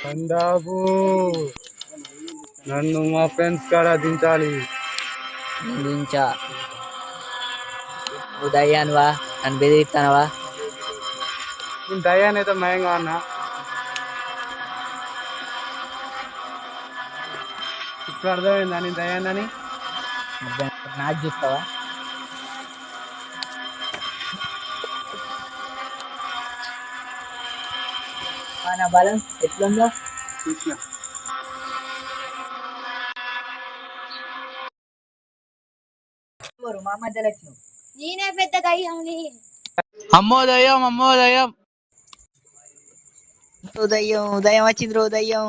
చందాబు నన్ను మా ఫ్రెండ్స్ కాడ దించాలి. దించా నువ్వు దయ్యానువా, నన్ను బెదిరిస్తానవా? నేను దయ్యానైతే మయంగా అన్నా. ఇప్పుడు అర్థమైందా నేను దయ్యానని? నాకు చూస్తావా? నా బలం ఎట్లుందో చూసిన మా మధ్యలో వచ్చినావు. నేనే పెద్ద దయ్యంని. అమ్మో దయ్యం, అమ్మో దయ్యం. దయ్యం దయ్యం వచ్చింది రో దయ్యం.